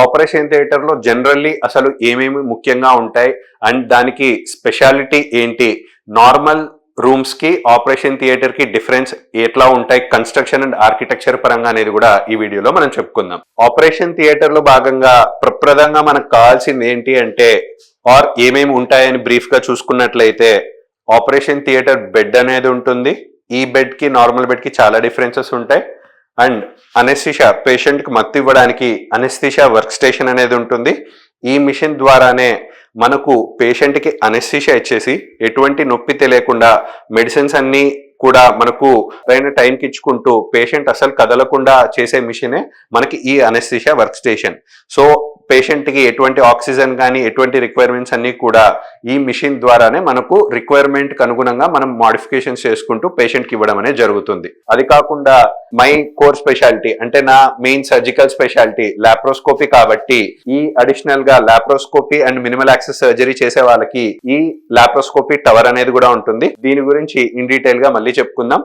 Operation theatre లో generally అసలు ఏమేమి ముఖ్యంగా ఉంటాయి అండ్ దానికి స్పెషాలిటీ ఏంటి, నార్మల్ రూమ్స్ కి ఆపరేషన్ థియేటర్ కి డిఫరెన్స్ ఎట్లా ఉంటాయి, కన్స్ట్రక్షన్ అండ్ ఆర్కిటెక్చర్ పరంగా అనేది కూడా ఈ వీడియోలో మనం చెప్పుకుందాం. ఆపరేషన్ థియేటర్ లో భాగంగా ప్రప్రదంగా మనకు కావాల్సింది ఏంటి అంటే ఏమేమి ఉంటాయని బ్రీఫ్ గా చూసుకున్నట్లయితే ఆపరేషన్ థియేటర్ బెడ్ అనేది ఉంటుంది. ఈ బెడ్ కి నార్మల్ బెడ్ కి చాలా డిఫరెన్సెస్ ఉంటాయి. అండ్ అనెస్థిషియా, పేషెంట్ కి మత్తు ఇవ్వడానికి అనెస్థిషియా వర్క్ స్టేషన్ అనేది ఉంటుంది. ఈ మిషన్ ద్వారానే మనకు పేషెంట్ కి అనెస్థిషియా ఇచ్చేసి ఎటువంటి నొప్పి తెలియకుండా మెడిసిన్స్ అన్ని కూడా మనకు సరైన టైంకి ఇచ్చుకుంటూ పేషెంట్ అసలు కదలకుండా చేసే మిషనే మనకి ఈ anaesthesia work station. So patient కి ఎటువంటి ఆక్సిజన్ కానీ ఎటువంటి రిక్వైర్మెంట్స్ అన్ని కూడా ఈ మిషన్ ద్వారానే మనకు రిక్వైర్మెంట్ కి అనుగుణంగా మనం మాడిఫికేషన్స్ చేసుకుంటూ పేషెంట్ కి ఇవ్వడం అనేది జరుగుతుంది. అది కాకుండా మై కోర్ స్పెషాలిటీ అంటే నా మెయిన్ సర్జికల్ స్పెషాలిటీ లాప్రోస్కోపీ కాబట్టి ఈ అడిషనల్ గా laparoscopy and minimal access surgery చేసే వాళ్ళకి ఈ లాప్రోస్కోపీ టవర్ అనేది కూడా ఉంటుంది. దీని గురించి ఇన్ డీటెయిల్ గా మళ్ళీ చెప్పుకుందాం.